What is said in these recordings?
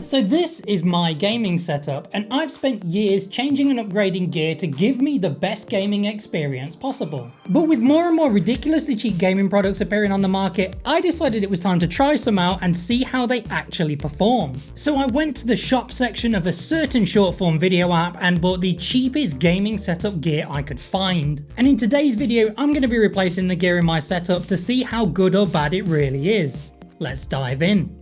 So this is my gaming setup, and I've spent years changing and upgrading gear to give me the best gaming experience possible. But with more and more ridiculously cheap gaming products appearing on the market, I decided it was time to try some out and see how they actually perform. So I went to the shop section of a certain short form video app and bought the cheapest gaming setup gear I could find. And in today's video, I'm going to be replacing the gear in my setup to see how good or bad it really is. Let's dive in.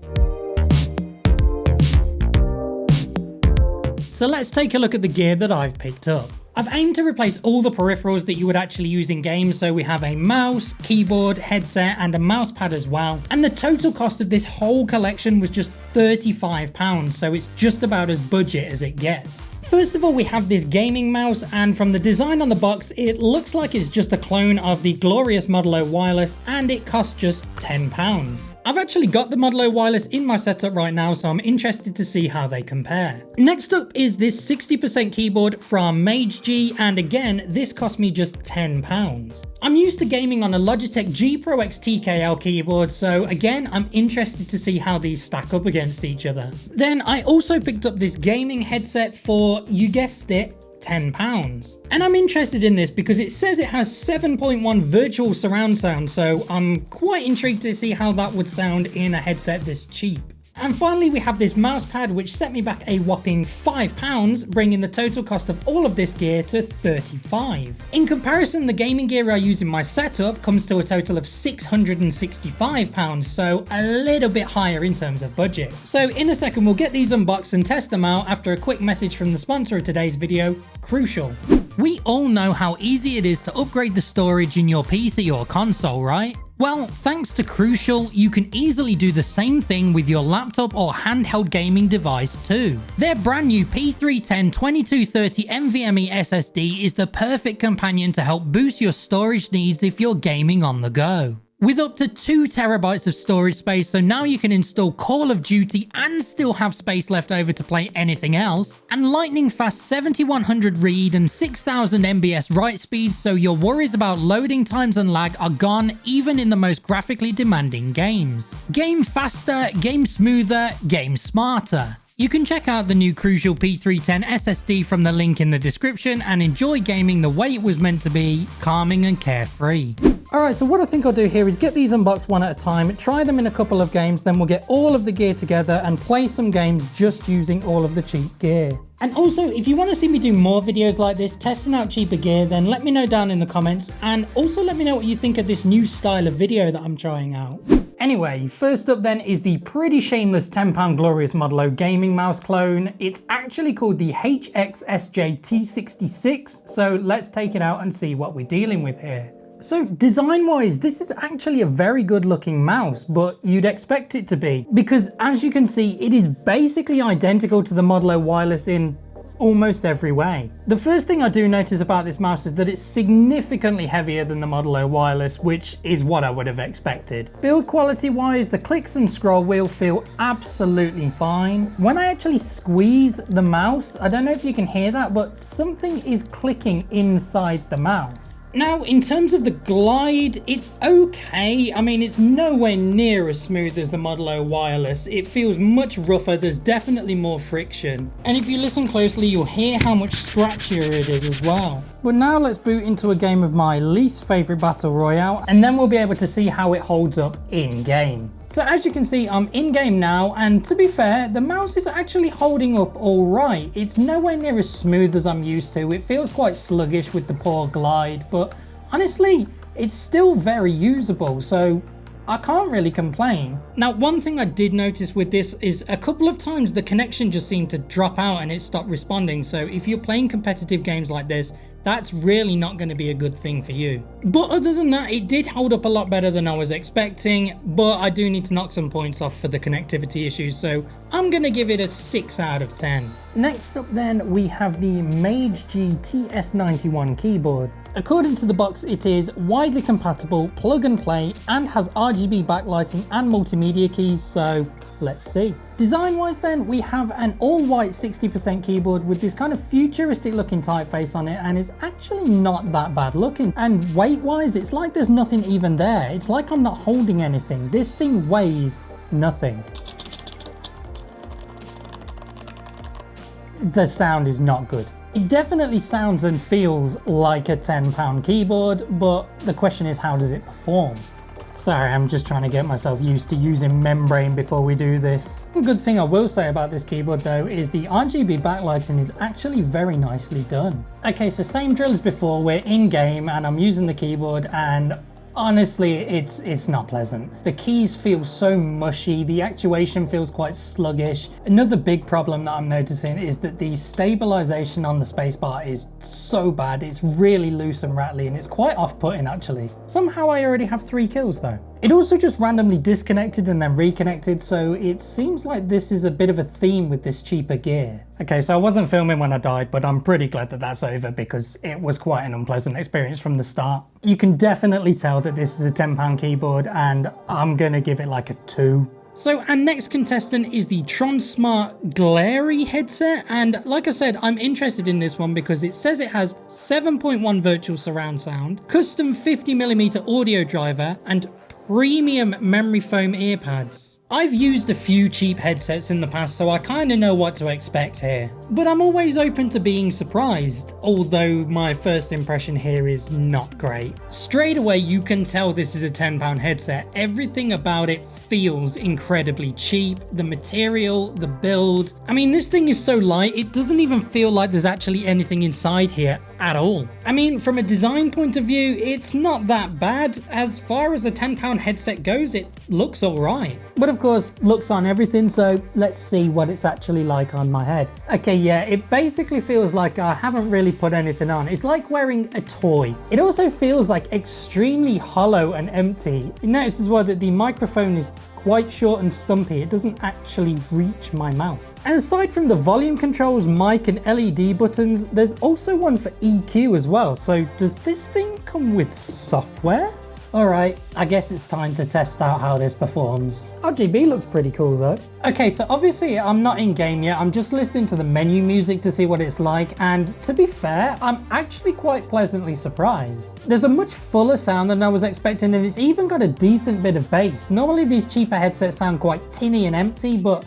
So let's take a look at the gear that I've picked up. I've aimed to replace all the peripherals that you would actually use in games, so we have a mouse, keyboard, headset and a mouse pad as well. And the total cost of this whole collection was just £35, so it's just about as budget as it gets. First of all, we have this gaming mouse, and from the design on the box, it looks like it's just a clone of the glorious Model O Wireless, and it costs just £10. I've actually got the Model O Wireless in my setup right now, so I'm interested to see how they compare. Next up is this 60% keyboard from Mage G, and again, this cost me just £10. I'm used to gaming on a Logitech G Pro X TKL keyboard, so again, I'm interested to see how these stack up against each other. Then I also picked up this gaming headset for, you guessed it, £10. And I'm interested in this because it says it has 7.1 virtual surround sound, so I'm quite intrigued to see how that would sound in a headset this cheap. And finally, we have this mouse pad, which set me back a whopping £5, bringing the total cost of all of this gear to £35. In comparison, the gaming gear I use in my setup comes to a total of £665, so a little bit higher in terms of budget. So in a second, we'll get these unboxed and test them out after a quick message from the sponsor of today's video, Crucial. We all know how easy it is to upgrade the storage in your PC or console, right? Well, thanks to Crucial, you can easily do the same thing with your laptop or handheld gaming device too. Their brand new P310-2230 NVMe SSD is the perfect companion to help boost your storage needs if you're gaming on the go. With up to 2 terabytes of storage space, so now you can install Call of Duty and still have space left over to play anything else, and lightning fast 7100 read and 6000 MBS write speeds, so your worries about loading times and lag are gone even in the most graphically demanding games. Game faster, game smoother, game smarter. You can check out the new Crucial P310 SSD from the link in the description and enjoy gaming the way it was meant to be, calming and carefree. Alright, so what I think I'll do here is get these unboxed one at a time, try them in a couple of games, then we'll get all of the gear together and play some games just using all of the cheap gear. And also, if you want to see me do more videos like this, testing out cheaper gear, then let me know down in the comments, and also let me know what you think of this new style of video that I'm trying out. Anyway, first up then is the pretty shameless £10 glorious Model O gaming mouse clone. It's actually called the HXSJ T66, so let's take it out and see what we're dealing with here. So design wise, this is actually a very good looking mouse, but you'd expect it to be, because as you can see, it is basically identical to the Model O Wireless in almost every way. The first thing I do notice about this mouse is that it's significantly heavier than the Model O Wireless, which is what I would have expected. Build quality wise, the clicks and scroll wheel feel absolutely fine. When I actually squeeze the mouse, I don't know if you can hear that, but something is clicking inside the mouse. Now, in terms of the glide, it's okay. I mean, it's nowhere near as smooth as the Model O Wireless. It feels much rougher, there's definitely more friction. And if you listen closely, you'll hear how much scratchier it is as well. But now let's boot into a game of my least favorite battle royale, and then we'll be able to see how it holds up in game. So as you can see, I'm in game now, and to be fair, the mouse is actually holding up all right. It's nowhere near as smooth as I'm used to. It feels quite sluggish with the poor glide, but honestly, it's still very usable, so I can't really complain. Now, one thing I did notice with this is a couple of times the connection just seemed to drop out and it stopped responding. So if you're playing competitive games like this, that's really not going to be a good thing for you. But other than that, it did hold up a lot better than I was expecting, but I do need to knock some points off for the connectivity issues, so I'm going to give it a 6 out of 10. Next up then, we have the Mage G TS91 keyboard. According to the box, it is widely compatible, plug and play, and has RGB backlighting and multimedia keys, so let's see. Design wise then, we have an all white 60% keyboard with this kind of futuristic looking typeface on it, and it's actually not that bad looking. And weight wise, it's like there's nothing even there. It's like I'm not holding anything. This thing weighs nothing. the sound is not good. It definitely sounds and feels like a £10 keyboard, but the question is, how does it perform? Sorry, I'm just trying to get myself used to using Membrane before we do this. One good thing I will say about this keyboard though is the RGB backlighting is actually very nicely done. Okay, so same drill as before, we're in game and I'm using the keyboard, and honestly, it's not pleasant. The keys feel so mushy, the actuation feels quite sluggish. Another big problem that I'm noticing is that the stabilization on the spacebar is so bad. It's really loose and rattly, and it's quite off-putting actually. Somehow I already have 3 kills though. It also just randomly disconnected and then reconnected, so it seems like this is a bit of a theme with this cheaper gear. Okay, so I wasn't filming when I died, but I'm pretty glad that that's over because it was quite an unpleasant experience from the start. You can definitely tell that this is a £10 keyboard, and I'm gonna give it like a 2. So our next contestant is the TronSmart Glary headset, and like I said, I'm interested in this one because it says it has 7.1 virtual surround sound, custom 50mm audio driver, and premium memory foam earpads. I've used a few cheap headsets in the past, so I kind of know what to expect here. But I'm always open to being surprised, although my first impression here is not great. Straight away you can tell this is a £10 headset. Everything about it feels incredibly cheap. The material, the build. I mean, this thing is so light, it doesn't even feel like there's actually anything inside here at all. I mean, from a design point of view, it's not that bad. As far as a £10 headset goes, it looks alright. But of course, looks on everything, so let's see what it's actually like on my head. Okay, yeah, it basically feels like I haven't really put anything on. It's like wearing a toy. It also feels like extremely hollow and empty. You notice as well that the microphone is quite short and stumpy. It doesn't actually reach my mouth. And aside from the volume controls, mic and LED buttons, there's also one for EQ as well. So does this thing come with software? Alright, I guess it's time to test out how this performs. RGB looks pretty cool though. Okay, so obviously I'm not in game yet, I'm just listening to the menu music to see what it's like, and to be fair, I'm actually quite pleasantly surprised. There's a much fuller sound than I was expecting, and it's even got a decent bit of bass. Normally these cheaper headsets sound quite tinny and empty, but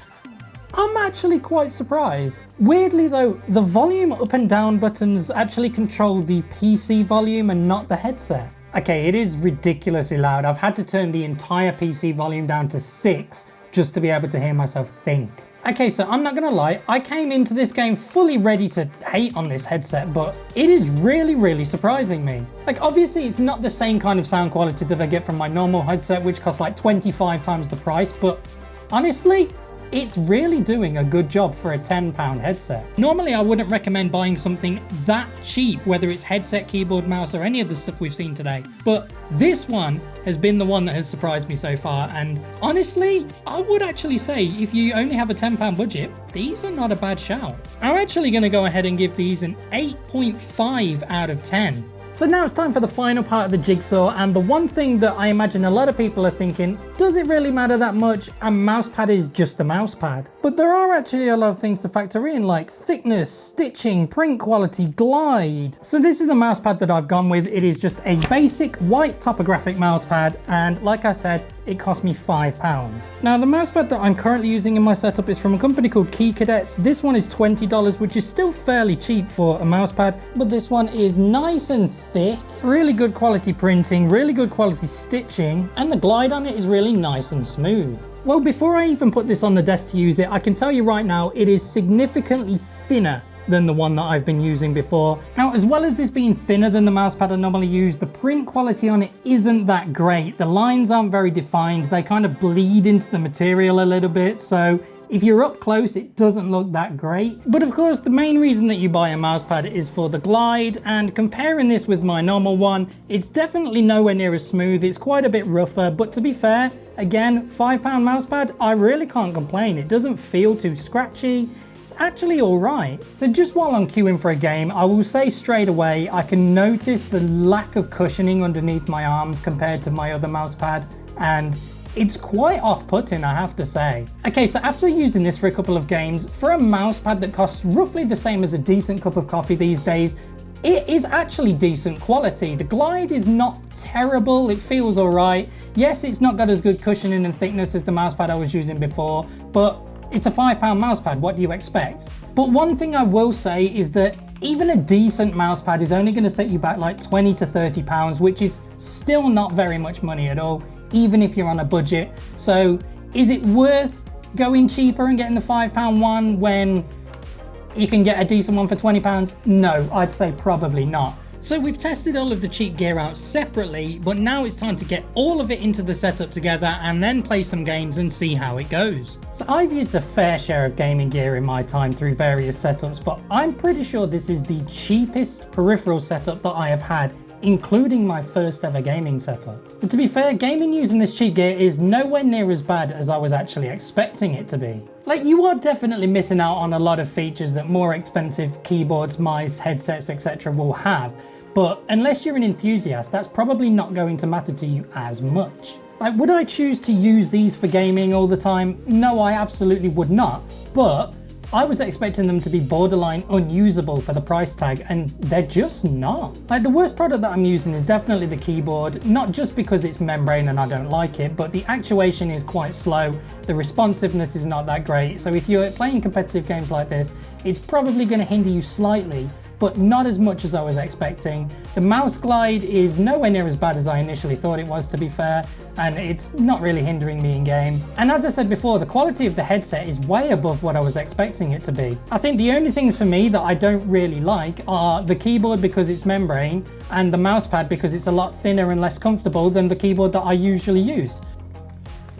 I'm actually quite surprised. Weirdly though, the volume up and down buttons actually control the PC volume and not the headset. Okay, it is ridiculously loud. I've had to turn the entire PC volume down to 6 just to be able to hear myself think. Okay, so I'm not gonna lie, I came into this game fully ready to hate on this headset, but it is really surprising me. Like, obviously it's not the same kind of sound quality that I get from my normal headset, which costs like 25 times the price, but honestly, it's really doing a good job for a £10 headset. Normally I wouldn't recommend buying something that cheap, whether it's headset, keyboard, mouse, or any of the stuff we've seen today. But this one has been the one that has surprised me so far, and honestly, I would actually say if you only have a £10 budget, these are not a bad shout. I'm actually gonna go ahead and give these an 8.5 out of 10. So now it's time for the final part of the jigsaw, and the one thing that I imagine a lot of people are thinking, does it really matter that much? A mousepad is just a mousepad. But there are actually a lot of things to factor in, like thickness, stitching, print quality, glide. So this is the mousepad that I've gone with. It is just a basic white topographic mousepad, and like I said, it cost me £5. Now the mousepad that I'm currently using in my setup is from a company called Key Cadets. This one is $20, which is still fairly cheap for a mousepad, but this one is nice and thick, really good quality printing, really good quality stitching, and the glide on it is really nice and smooth. Well, before I even put this on the desk to use it, I can tell you right now, it is significantly thinner than the one that I've been using before. Now, as well as this being thinner than the mousepad I normally use, the print quality on it isn't that great. The lines aren't very defined. They kind of bleed into the material a little bit, so if you're up close, it doesn't look that great. But of course, the main reason that you buy a mousepad is for the glide, and comparing this with my normal one, it's definitely nowhere near as smooth. It's quite a bit rougher, but to be fair, again, £5 mousepad, I really can't complain. It doesn't feel too scratchy. Actually all right. So just while I'm queuing for a game, I will say straight away, I can notice the lack of cushioning underneath my arms compared to my other mousepad, and it's quite off-putting, I have to say. Okay, so after using this for a couple of games, for a mousepad that costs roughly the same as a decent cup of coffee these days, it is actually decent quality. The glide is not terrible, it feels all right. Yes, it's not got as good cushioning and thickness as the mousepad I was using before, but It's a £5 mousepad, what do you expect? But one thing I will say is that even a decent mousepad is only going to set you back like £20 to £30, which is still not very much money at all, even if you're on a budget. So is it worth going cheaper and getting the £5 one when you can get a decent one for £20? No, I'd say probably not. So we've tested all of the cheap gear out separately, but now it's time to get all of it into the setup together and then play some games and see how it goes. So I've used a fair share of gaming gear in my time through various setups, but I'm pretty sure this is the cheapest peripheral setup that I have had, including my first ever gaming setup. But to be fair, gaming using this cheap gear is nowhere near as bad as I was actually expecting it to be. Like, you are definitely missing out on a lot of features that more expensive keyboards, mice, headsets, etc. will have, but unless you're an enthusiast, that's probably not going to matter to you as much. Like, would I choose to use these for gaming all the time? No, I absolutely would not, but I was expecting them to be borderline unusable for the price tag, and they're just not. Like, the worst product that I'm using is definitely the keyboard, not just because it's membrane and I don't like it, but the actuation is quite slow, the responsiveness is not that great, so if you're playing competitive games like this, it's probably going to hinder you slightly, but not as much as I was expecting. The mouse glide is nowhere near as bad as I initially thought it was, to be fair, and it's not really hindering me in game. And as I said before, the quality of the headset is way above what I was expecting it to be. I think the only things for me that I don't really like are the keyboard because it's membrane, and the mousepad because it's a lot thinner and less comfortable than the keyboard that I usually use.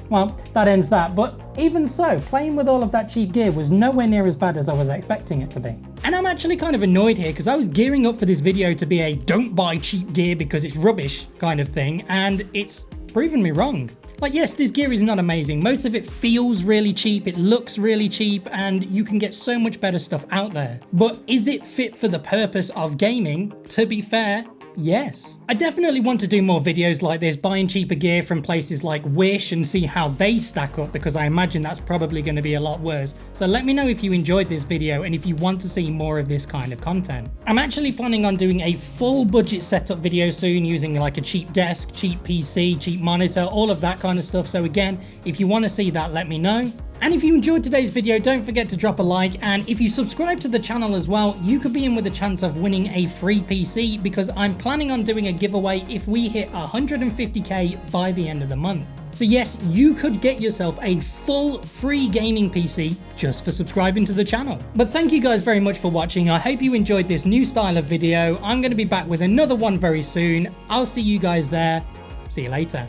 Well, that ends that, but even so, playing with all of that cheap gear was nowhere near as bad as I was expecting it to be. And I'm actually kind of annoyed here because I was gearing up for this video to be a don't buy cheap gear because it's rubbish kind of thing, and it's proven me wrong. Like, yes, this gear is not amazing. Most of it feels really cheap, it looks really cheap, and you can get so much better stuff out there. But is it fit for the purpose of gaming? To be fair, yes. I definitely want to do more videos like this, buying cheaper gear from places like Wish and see how they stack up, because I imagine that's probably going to be a lot worse. So let me know if you enjoyed this video and if you want to see more of this kind of content. I'm actually planning on doing a full budget setup video soon using like a cheap desk, cheap PC, cheap monitor, all of that kind of stuff. So again, if you want to see that, let me know. And if you enjoyed today's video, don't forget to drop a like, and if you subscribe to the channel as well, you could be in with a chance of winning a free PC, because I'm planning on doing a giveaway if we hit 150k by the end of the month. So yes, you could get yourself a full free gaming PC just for subscribing to the channel. But thank you guys very much for watching. I hope you enjoyed this new style of video. I'm going to be back with another one very soon. I'll see you guys there. See you later.